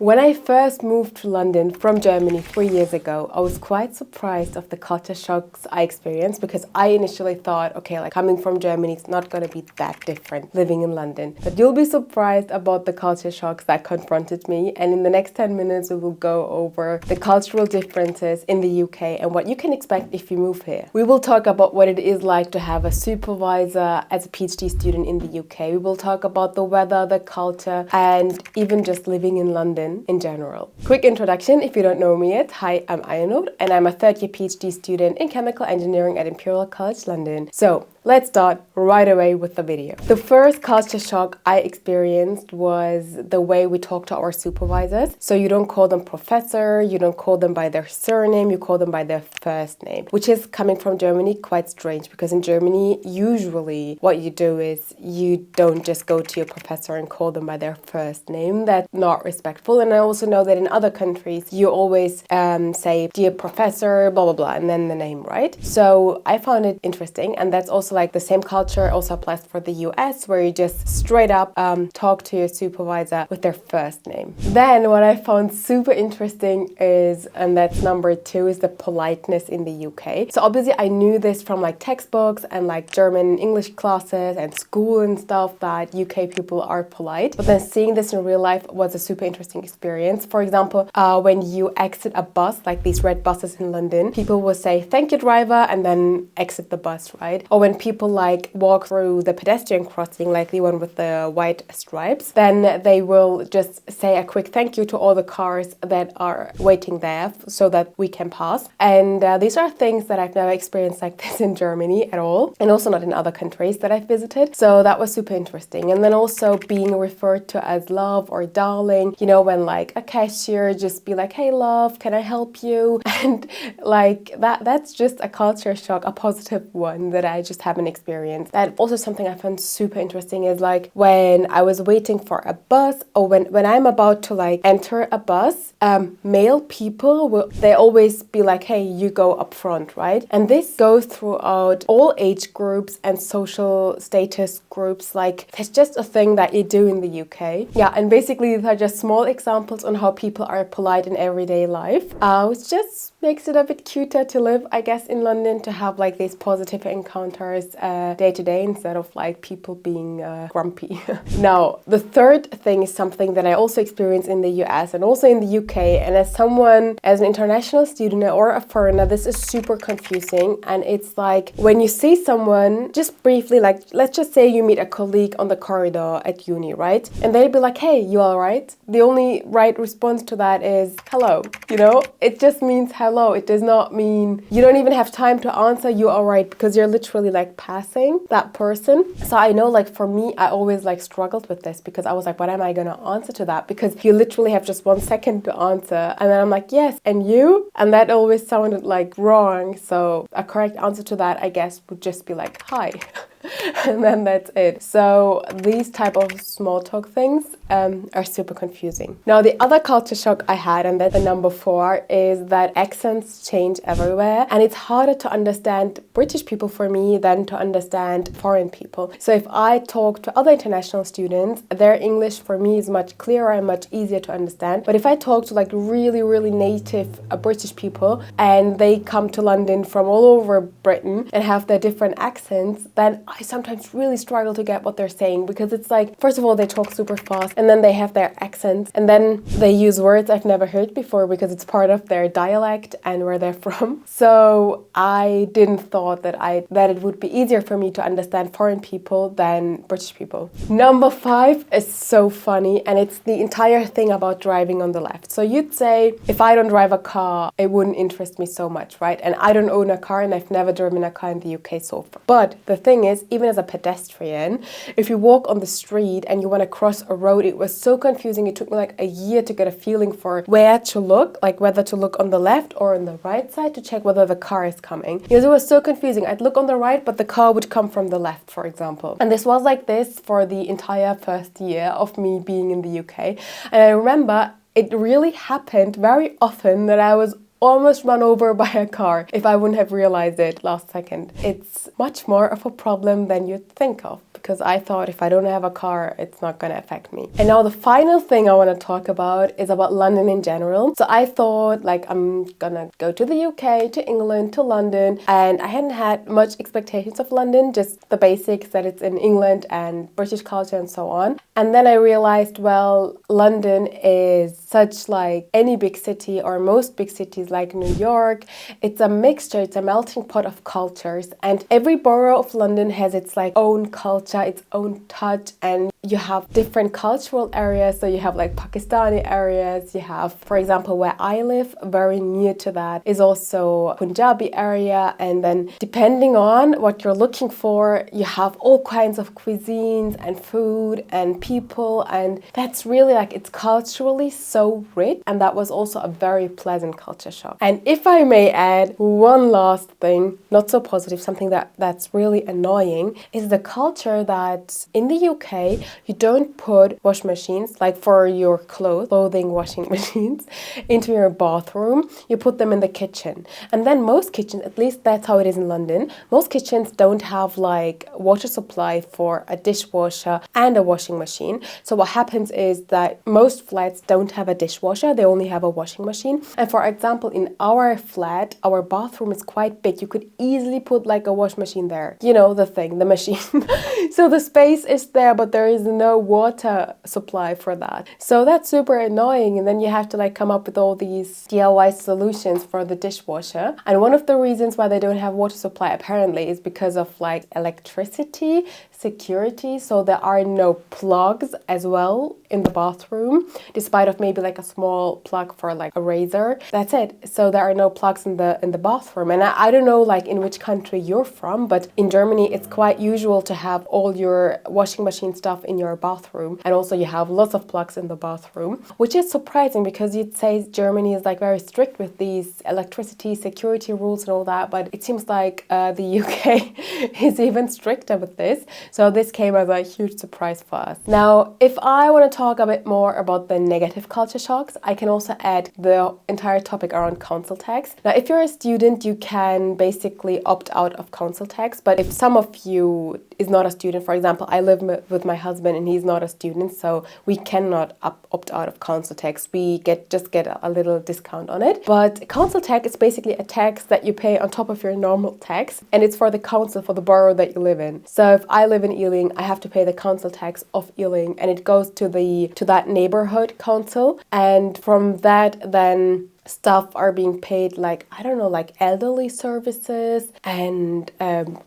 When I first moved to London from Germany 3 years ago, I was quite surprised of the culture shocks I experienced because I initially thought, okay, like coming from Germany, it's not going to be that different living in London. But you'll be surprised about the culture shocks that confronted me. And in the next 10 minutes, we will go over the cultural differences in the UK and what you can expect if you move here. We will talk about what it is like to have a supervisor as a PhD student in the UK. We will talk about the weather, the culture, and even just living in London in general. Quick introduction if you don't know me yet. Hi, I'm Aynur and I'm a third-year PhD student in chemical engineering at Imperial College London. So let's start right away with the video. The first culture shock I experienced was the way we talk to our supervisors. So you don't call them professor, you don't call them by their surname, you call them by their first name, which is coming from Germany quite strange because in Germany, usually what you do is you don't just go to your professor and call them by their first name. That's not respectful. And I also know that in other countries, you always say, dear professor, blah, blah, blah, and then the name, right? So I found it interesting. And that's also like the same culture also applies for the US, where you just straight up talk to your supervisor with their first name. Then what I found super interesting is, and that's number 2, is the politeness in the UK. So obviously I knew this from like textbooks and like German English classes and school and stuff, that UK people are polite. But then seeing this in real life was a super interesting experience. For example, when you exit a bus, like these red buses in London, people will say, thank you, driver, and then exit the bus, right? Or when people like walk through the pedestrian crossing, like the one with the white stripes, then they will just say a quick thank you to all the cars that are waiting there so that we can pass. And these are things that I've never experienced like this in Germany at all, and also not in other countries that I've visited. So that was super interesting. And then also being referred to as love or darling, you know, when like a cashier just be like, hey love, can I help you? And like that's just a culture shock, a positive one that I just haven't experienced. That also something I found super interesting is like when I was waiting for a bus, or when I'm about to like enter a bus, male people they always be like, hey, you go up front, right? And this goes throughout all age groups and social status groups. Like it's just a thing that you do in the UK. Yeah, and basically these are just small examples on how people are polite in everyday life, which just makes it a bit cuter to live, I guess, in London, to have like these positive encounters day to day instead of like people being grumpy. Now, the third thing is something that I also experienced in the US and also in the UK. And as an international student or a foreigner, this is super confusing. And it's like when you see someone, just briefly, like let's just say you meet a colleague on the corridor at uni, right? And they'd be like, hey, you all right? The only right response to that is hello. You know, it just means hello. It does not mean you don't even have time to answer you all right, because you're literally like passing that person. So I know like for me, I always like struggled with this because I was like, what am I going to answer to that? Because you literally have just 1 second to answer. And then I'm like, yes, and you? And that always sounded like wrong. So a correct answer to that, I guess, would just be like, hi. And then that's it. So these type of small talk things are super confusing. Now, the other culture shock I had, and that's the number 4, is that accents change everywhere. And it's harder to understand British people for me than to understand foreign people. So if I talk to other international students, their English for me is much clearer and much easier to understand. But if I talk to like really, really native British people and they come to London from all over Britain and have their different accents, then I sometimes really struggle to get what they're saying, because it's like, first of all, they talk super fast and then they have their accents and then they use words I've never heard before because it's part of their dialect and where they're from. So I didn't thought that it would be easier for me to understand foreign people than British people. Number 5 is so funny, and it's the entire thing about driving on the left. So you'd say, if I don't drive a car, it wouldn't interest me so much, right? And I don't own a car and I've never driven a car in the UK so far. But the thing is, even as a pedestrian, if you walk on the street and you want to cross a road, it was so confusing. It took me like a year to get a feeling for where to look, like whether to look on the left or on the right side to check whether the car is coming. Because it was so confusing. I'd look on the right, but the car would come from the left, for example. And this was like this for the entire first year of me being in the UK. And I remember it really happened very often that I was almost run over by a car if I wouldn't have realized it last second. It's much more of a problem than you'd think of, because I thought if I don't have a car, it's not going to affect me. And now the final thing I want to talk about is about London in general. So I thought like I'm gonna go to the UK, to England, to London, and I hadn't had much expectations of London, just the basics that it's in England and British culture and so on. And then I realized, well, London is such like any big city or most big cities like New York. It's a mixture, it's a melting pot of cultures, and every borough of London has its like own culture, its own touch, and you have different cultural areas. So you have like Pakistani areas, you have, for example, where I live, very near to that is also Punjabi area, and then depending on what you're looking for, you have all kinds of cuisines and food and people, and that's really like, it's culturally so rich, and that was also a very pleasant culture shock. And if I may add one last thing, not so positive, something that's really annoying, is the culture that in the UK you don't put wash machines, like for your clothing washing machines, into your bathroom. You put them in the kitchen. And then most kitchens, at least that's how it is in London, most kitchens don't have like water supply for a dishwasher and a washing machine. So what happens is that most flats don't have a dishwasher, they only have a washing machine. And for example, in our flat, our bathroom is quite big. You could easily put like a wash machine there. You know, the machine. So the space is there, but there is no water supply for that. So that's super annoying. And then you have to like come up with all these DIY solutions for the dishwasher. And one of the reasons why they don't have water supply apparently is because of like electricity security. So there are no plugs as well in the bathroom, despite of maybe like a small plug for like a razor. That's it. So there are no plugs in the bathroom. And I don't know like in which country you're from, but in Germany it's quite usual to have all your washing machine stuff in your bathroom, and also you have lots of plugs in the bathroom, which is surprising because you'd say Germany is like very strict with these electricity security rules and all that, but it seems like the UK is even stricter with this. So this came as a huge surprise for us. Now, if I want to talk a bit more about the negative culture shocks, I can also add the entire topic around council tax. Now, if you're a student, you can basically opt out of council tax, but if some of you is not a student, for example, I live with my husband and he's not a student, so we cannot opt out of council tax. We just get a little discount on it. But council tax is basically a tax that you pay on top of your normal tax, and it's for the council, for the borough that you live in. So if I live in Ealing, I have to pay the council tax of Ealing, and it goes to that neighborhood council, and from that then stuff are being paid, like, I don't know, like elderly services and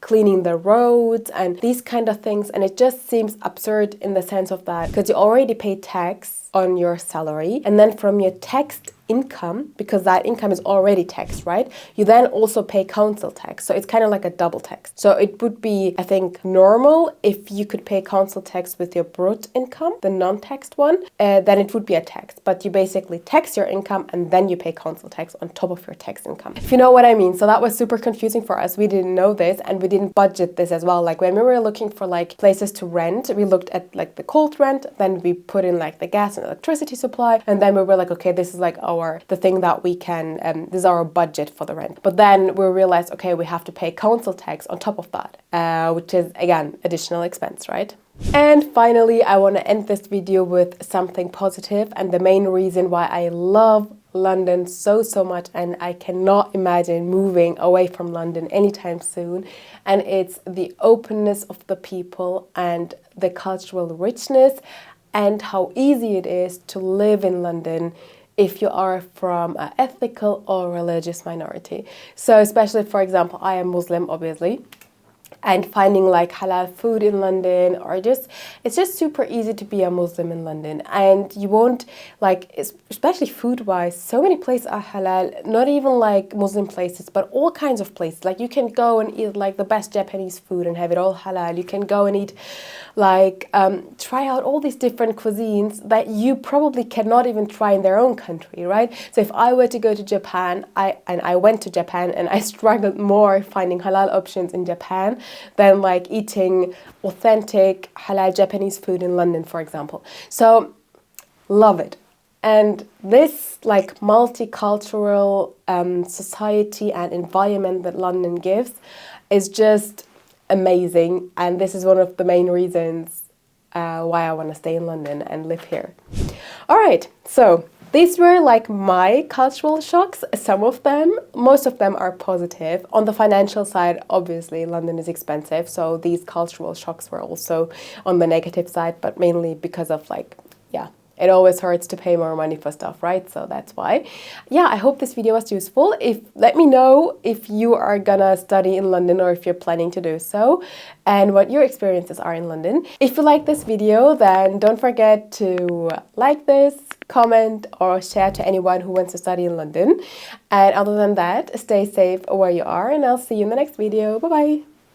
cleaning the roads and these kind of things. And it just seems absurd in the sense of that, because you already pay tax on your salary, and then from your taxed income, because that income is already taxed, right? You then also pay council tax. So it's kind of like a double tax. So it would be, I think, normal if you could pay council tax with your brut income, the non-taxed one, then it would be a tax. But you basically tax your income and then you pay council tax on top of your tax income, if you know what I mean. So that was super confusing for us. We didn't know this, and we didn't budget this as well. Like when we were looking for like places to rent, we looked at like the cold rent, then we put in like the gas and electricity supply, and then we were like, okay, this is like the thing that we can, this is our budget for the rent. But then we realized, okay, we have to pay council tax on top of that, which is, again, additional expense, right? And finally, I want to end this video with something positive, and the main reason why I love London so much, and I cannot imagine moving away from London anytime soon, and it's the openness of the people and the cultural richness and how easy it is to live in London if you are from an ethnical or religious minority. So especially, for example, I am Muslim, obviously, and finding like halal food in London, or it's just super easy to be a Muslim in London, and you won't like, especially food wise, so many places are halal, not even like Muslim places, but all kinds of places. Like you can go and eat like the best Japanese food and have it all halal. You can go and eat like try out all these different cuisines that you probably cannot even try in their own country, right? So if I were to go to Japan, I went to Japan and I struggled more finding halal options in Japan than like eating authentic halal Japanese food in London, for example. So love it. And this like multicultural society and environment that London gives is just amazing, and this is one of the main reasons why I want to stay in London and live here. All right, so these were like my cultural shocks. Some of them, most of them are positive. On the financial side, obviously, London is expensive, so these cultural shocks were also on the negative side, but mainly because of like, yeah, it always hurts to pay more money for stuff, right? So that's why. Yeah, I hope this video was useful. Let me know if you are gonna study in London or if you're planning to do so, and what your experiences are in London. If you like this video, then don't forget to like this, comment, or share to anyone who wants to study in London. And other than that, stay safe where you are, and I'll see you in the next video. Bye bye.